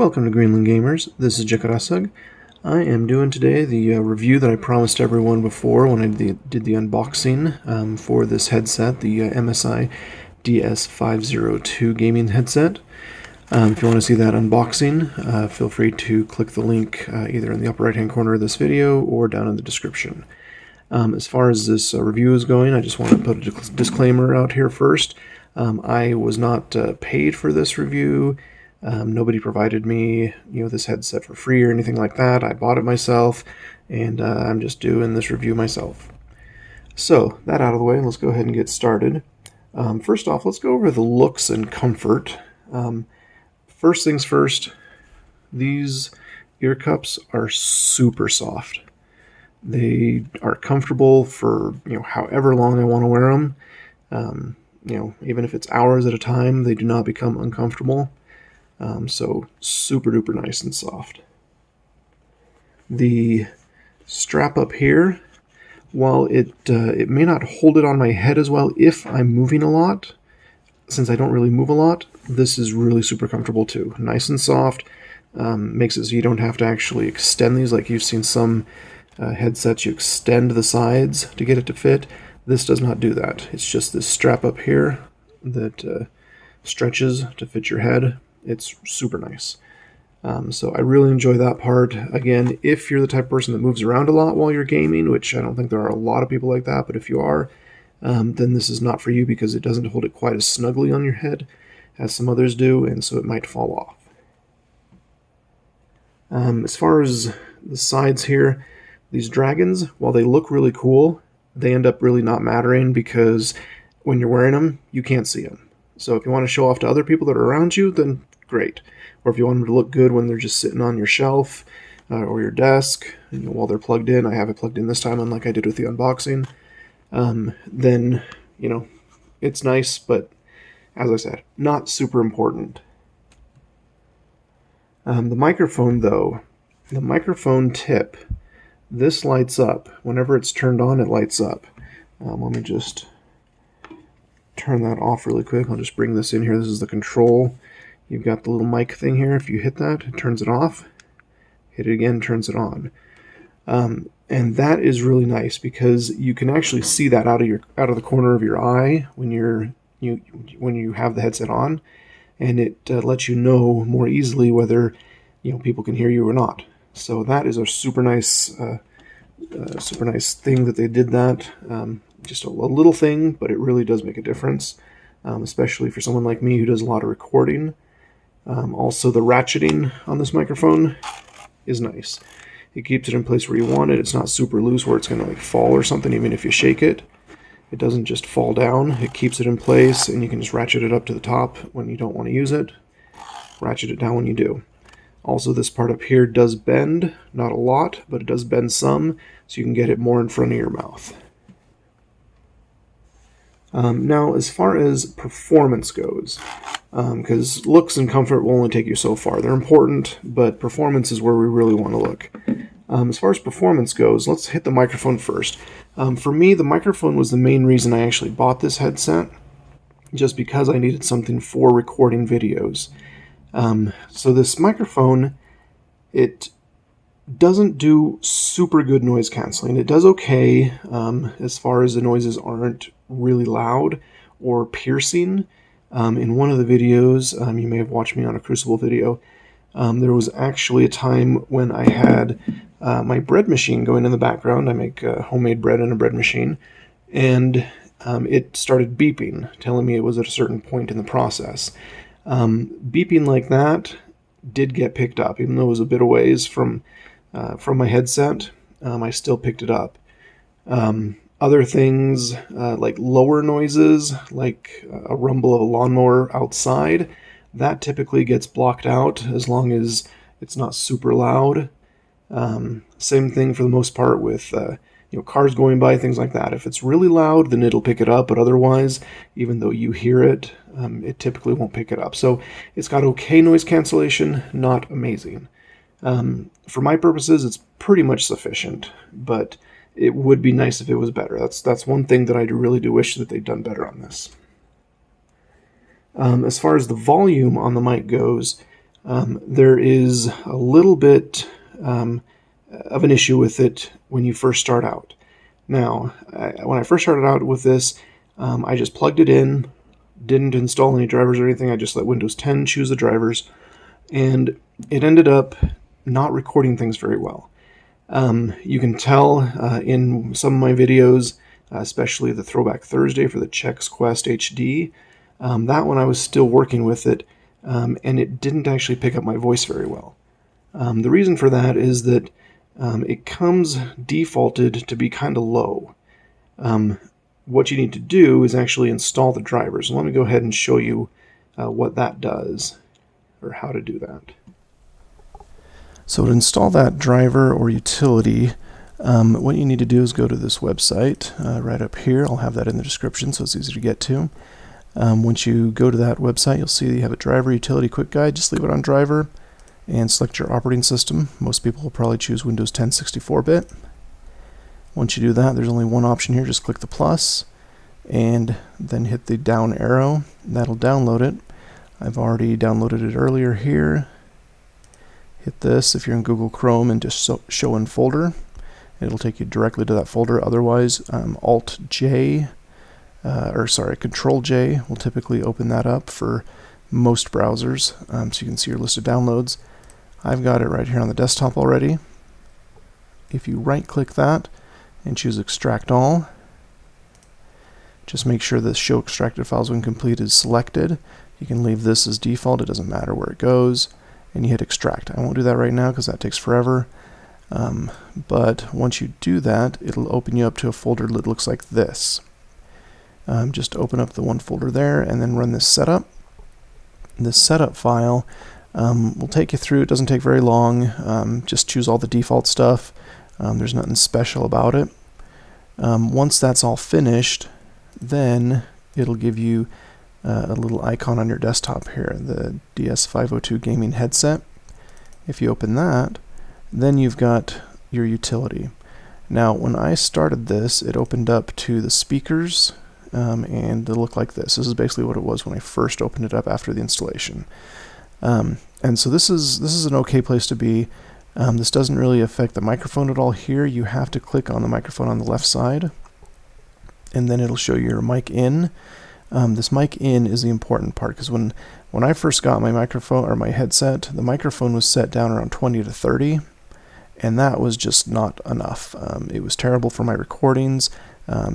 Welcome to Greenland Gamers. This is Jakarasug. I am doing today the review that I promised everyone before when I did the unboxing for this headset, the MSI DS502 gaming headset. If you want to see that unboxing, feel free to click the link either in the upper right hand corner of this video or down in the description. As far as this review is going, I just want to put a disclaimer out here first. I was not paid for this review. Nobody provided me, this headset for free or anything like that. I bought it myself, and I'm just doing this review myself. So, that out of the way, let's go ahead and get started. First off, let's go over the looks and comfort. First things first, these ear cups are super soft. They are comfortable for, however long I want to wear them. Even if it's hours at a time, they do not become uncomfortable. So super duper nice and soft. The strap up here, while it may not hold it on my head as well if I'm moving a lot, since I don't really move a lot, this is really super comfortable too. Nice and soft, makes it so you don't have to actually extend these like you've seen some headsets. You extend the sides to get it to fit. This does not do that. It's just this strap up here that stretches to fit your head. It's super nice. So I really enjoy that part. Again, if you're the type of person that moves around a lot while you're gaming, which I don't think there are a lot of people like that, but if you are, then this is not for you because it doesn't hold it quite as snugly on your head as some others do, and so it might fall off. As far as the sides here, these dragons, while they look really cool, they end up really not mattering because when you're wearing them, you can't see them. So if you want to show off to other people that are around you, then great. Or if you want them to look good when they're just sitting on your shelf or your desk, while they're plugged in, I have it plugged in this time, unlike I did with the unboxing, then, it's nice, but as I said, not super important. The microphone, though, the microphone tip, this lights up. Whenever it's turned on, it lights up. Let me just turn that off really quick. I'll just bring this in here. This is the control. You've got the little mic thing here. If you hit that, it turns it off. Hit it again, turns it on. And that is really nice because you can actually see that out of the corner of your eye when you have the headset on, and it lets you know more easily whether people can hear you or not. So that is a super nice thing that they did that. Just a little thing, but it really does make a difference, especially for someone like me who does a lot of recording. Also, the ratcheting on this microphone is nice. It keeps it in place where you want it. It's not super loose where it's going to fall or something, even if you shake it. It doesn't just fall down. It keeps it in place, and you can just ratchet it up to the top when you don't want to use it. Ratchet it down when you do. Also, this part up here does bend, not a lot, but it does bend some, so you can get it more in front of your mouth. Now, as far as performance goes, because looks and comfort will only take you so far. They're important, but performance is where we really want to look. As far as performance goes, let's hit the microphone first. For me, the microphone was the main reason I actually bought this headset, just because I needed something for recording videos. So this microphone, it doesn't do super good noise canceling. It does okay as far as the noises aren't really loud or piercing. In one of the videos, you may have watched me on a Crucible video, there was actually a time when I had my bread machine going in the background. I make homemade bread in a bread machine, and it started beeping, telling me it was at a certain point in the process. Beeping like that did get picked up, even though it was a bit of ways from my headset. I still picked it up. Other things, like lower noises, like a rumble of a lawnmower outside, that typically gets blocked out as long as it's not super loud. Same thing for the most part with cars going by, things like that. If it's really loud, then it'll pick it up, but otherwise, even though you hear it, it typically won't pick it up. So it's got okay noise cancellation, not amazing. For my purposes, it's pretty much sufficient, but it would be nice if it was better. That's one thing that I really do wish that they'd done better on this. As far as the volume on the mic goes, There is a little bit of an issue with it when you first start out. Now, when I first started out with this, I just plugged it in, didn't install any drivers or anything. I just let Windows 10 choose the drivers, and it ended up not recording things very well. You can tell in some of my videos, especially the Throwback Thursday for the Chex Quest HD, that one I was still working with it, and it didn't actually pick up my voice very well. The reason for that is that it comes defaulted to be kind of low. What you need to do is actually install the drivers. Let me go ahead and show you what that does, or how to do that. So to install that driver or utility, what you need to do is go to this website right up here. I'll have that in the description so it's easy to get to. Once you go to that website, you'll see you have a driver utility quick guide. Just leave it on driver and select your operating system. Most people will probably choose Windows 10 64-bit. Once you do that, there's only one option here. Just click the plus and then hit the down arrow. That'll download it. I've already downloaded it earlier here. Hit this if you're in Google Chrome and just show in folder. It'll take you directly to that folder. Otherwise, Alt-J, Control-J will typically open that up for most browsers, so you can see your list of downloads. I've got it right here on the desktop already. If you right-click that and choose Extract All, just make sure the Show Extracted Files When Complete is selected. You can leave this as default. It doesn't matter where it goes. And you hit Extract. I won't do that right now because that takes forever. But once you do that, it'll open you up to a folder that looks like this. Just open up the one folder there and then run this setup. This setup file will take you through. It doesn't take very long. Just choose all the default stuff. There's nothing special about it. Once that's all finished, then it'll give you a little icon on your desktop here, the DS502 gaming headset. If you open that, then you've got your utility. Now, when I started this, it opened up to the speakers, and they look like this. This is basically what it was when I first opened it up after the installation. And so this is an okay place to be. This doesn't really affect the microphone at all here. You have to click on the microphone on the left side, and then it'll show you your mic in. This mic in is the important part, because when I first got my microphone or my headset, the microphone was set down around 20 to 30, and that was just not enough. It was terrible for my recordings.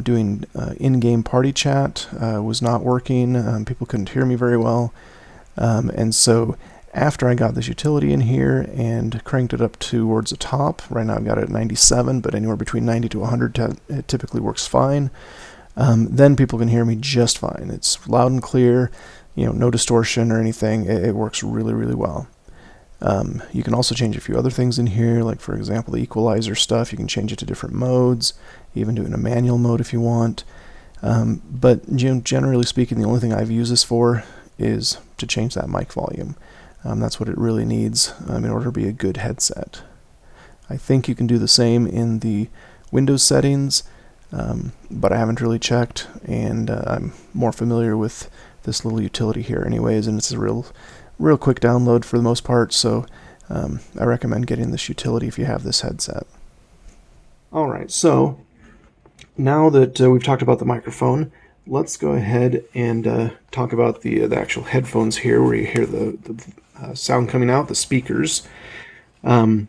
Doing in-game party chat was not working. People couldn't hear me very well. And so after I got this utility in here and cranked it up towards the top, right now I've got it at 97, but anywhere between 90 to 100 it typically works fine. Then people can hear me just fine. It's loud and clear, no distortion or anything. It works really, really well. You can also change a few other things in here, like for example the equalizer stuff. You can change it to different modes, even do it in a manual mode if you want. But generally speaking, the only thing I've used this for is to change that mic volume. That's what it really needs in order to be a good headset. I think you can do the same in the Windows settings, but I haven't really checked, and I'm more familiar with this little utility here anyways, and it's a real quick download for the most part, so I recommend getting this utility if you have this headset. Alright, so now that we've talked about the microphone, let's go ahead and talk about the actual headphones here, where you hear the sound coming out, the speakers. They got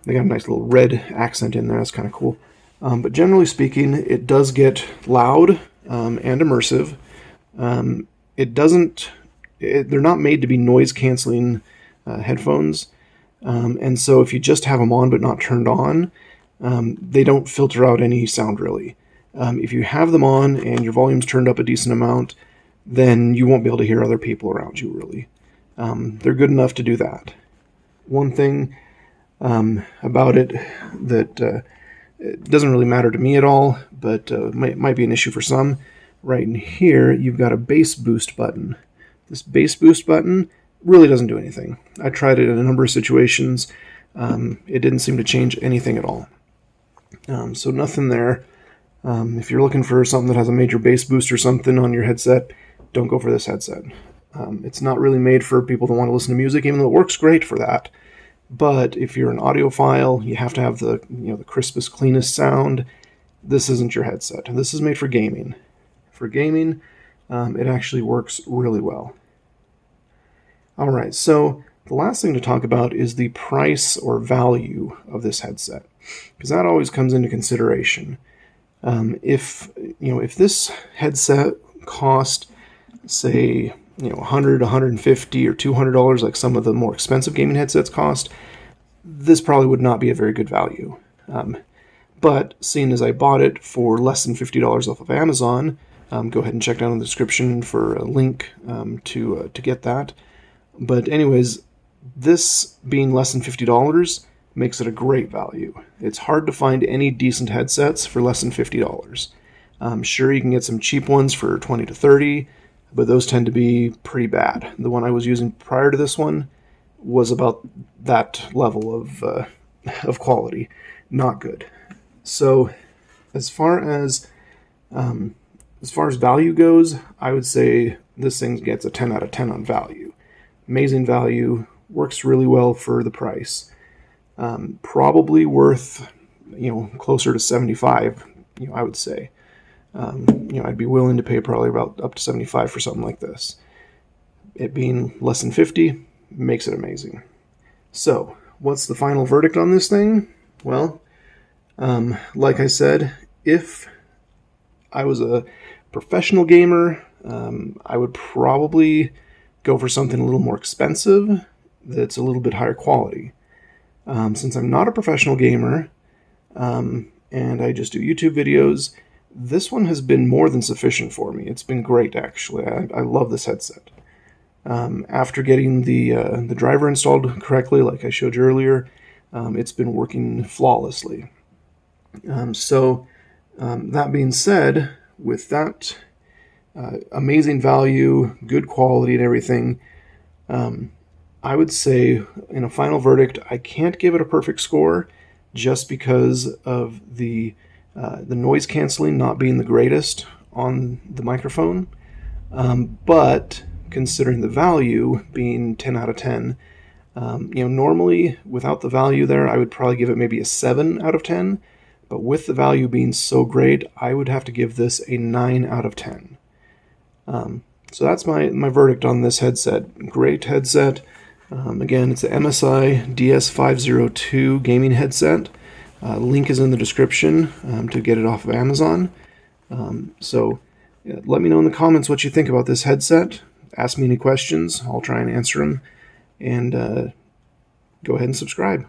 a nice little red accent in there, that's kind of cool. But generally speaking, it does get loud and immersive. They're not made to be noise-canceling headphones, and so if you just have them on but not turned on, they don't filter out any sound really. If you have them on and your volume's turned up a decent amount, then you won't be able to hear other people around you really. They're good enough to do that. One thing about it that it doesn't really matter to me at all, but might be an issue for some. Right in here, you've got a bass boost button. This bass boost button really doesn't do anything. I tried it in a number of situations. It didn't seem to change anything at all. So nothing there. If you're looking for something that has a major bass boost or something on your headset, don't go for this headset. It's not really made for people that want to listen to music, even though it works great for that. But if you're an audiophile, you have to have the the crispest, cleanest sound. This isn't your headset. This is made for gaming. For gaming, it actually works really well. All right, so the last thing to talk about is the price or value of this headset, because that always comes into consideration. If this headset cost, say, $100, $150, or $200, like some of the more expensive gaming headsets cost, this probably would not be a very good value. But seeing as I bought it for less than $50 off of Amazon, go ahead and check down in the description for a link to get that. But anyways, this being less than $50 makes it a great value. It's hard to find any decent headsets for less than $50. Sure, you can get some cheap ones for $20 to $30, but those tend to be pretty bad. The one I was using prior to this one was about that level of quality. Not good. So as far as value goes, I would say this thing gets a 10 out of 10 on value. Amazing value, works really well for the price. Probably worth, closer to 75, I would say. I'd be willing to pay probably about up to 75 for something like this. It being less than 50 makes it amazing. So, what's the final verdict on this thing? Well, like I said, if I was a professional gamer, I would probably go for something a little more expensive that's a little bit higher quality. Since I'm not a professional gamer, and I just do YouTube videos, this one has been more than sufficient for me. It's been great, actually. I love this headset. After getting the driver installed correctly, like I showed you earlier, it's been working flawlessly. That being said, with that amazing value, good quality and everything, I would say in a final verdict, I can't give it a perfect score just because of the noise canceling not being the greatest on the microphone. But considering the value being 10 out of 10, normally without the value there, I would probably give it maybe a 7 out of 10. But with the value being so great, I would have to give this a 9 out of 10. So that's my verdict on this headset. Great headset. Again, it's the MSI DS502 gaming headset. Link is in the description to get it off of Amazon. Let me know in the comments what you think about this headset. Ask me any questions. I'll try and answer them. And go ahead and subscribe.